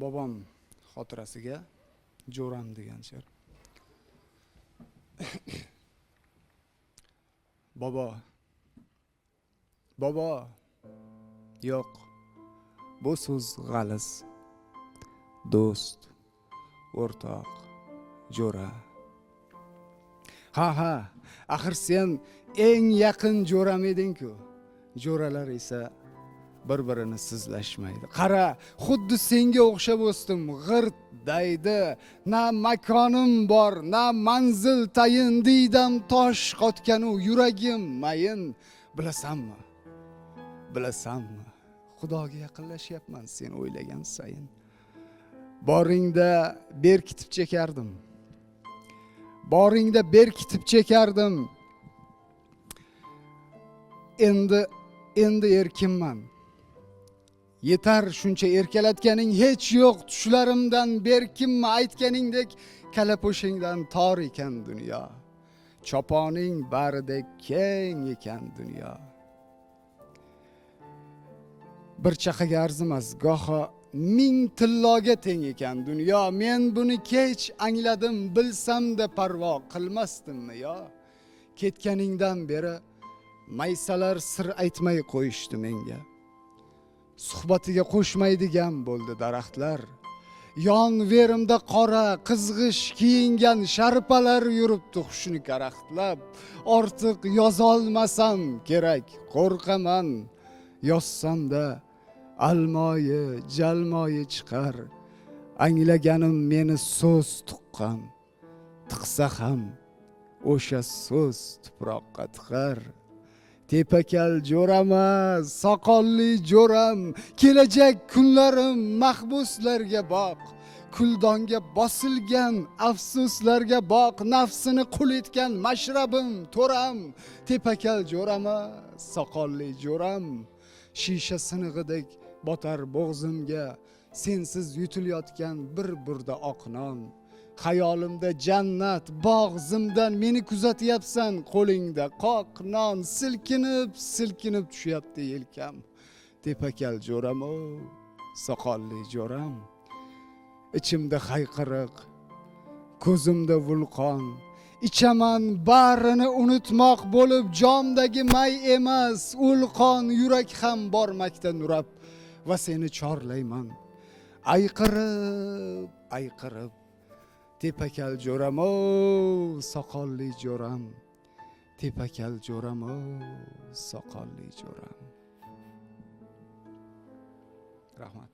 bobom xotirasiga Jo'ram degan she'r. Bobo, yo'q, bu so'z g'aliz. Do'st, o'rtoq, jo'ra. Ha, axir sen eng yaqin jo'ram eding-ku. Jo'ralar esa bir-birini sizlashmaydi. Qara, xuddi senga o'xshab o'sdim, g'irt daydi. Na makonim bor, na manzil tayin, diydam tosh qotgan u yuragim mayin. Bilasanmi? Xudoga yaqinlashyapman sen o'ylagan sayin. Boringda berkitib chekardim. Endi erkinman. Yetar shuncha erkalatganing, hech yo'q tushlarimdan berkinma. Aytganingdek kalapo'shingdan tor ekan dunyo. Choponing baridek keng ekan dunyo. Bir chaqaga arzimas, goho ming tilloga teng ekan dunyo. Men buni kech angladim, bilsam-da parvo qilmasdimmi yo? Ketganingdan beri maysalar sir aytmay qo'yishdi menga. Suhbatiga qo'shmaydigan bo'ldi daraxtlar. Yon verimda qora, qizg'ish kiyingan sharpalar yuribdi hushni karaxtlab. Ortiq yozolmasam kerak, qo'rqaman. Yozsam-da almoyi, jalmoyi chiqar. Anglaganim meni so'z tuqqan. Tiqsa ham o'sha so'z tuproqqa tiqar. Tepakal jo'ramas, soqolli jo'ram, kelajak kunlarim mahbuslarga boq. Kuldonga bosilgan afsuslarga boq, nafsini qul etgan mashrabim to'ram. Tepakal jo'ramas, soqolli jo'ram, shisha sinig'idek botar bo'g'zimga sensiz yutilayotgan bir burda oq non. Xayolimda jannat, bog' zimdan meni kuzatyapsan, qo'lingda qoq non. Silkinib tushyapti yelkam. Tepakal jo'ram, soqolli jo'ram. Ichimda hayqiriq, ko'zimda vulqon. Ichaman barini unutmoq bo'lib, jomdagi may emas, ulqon. Yurak ham bormakda nurab va seni chorlayman. Ayqirib. Tepakal jo'ram, soqolli jo'ram. Tepakal jo'ram, soqolli jo'ram. Rahmat.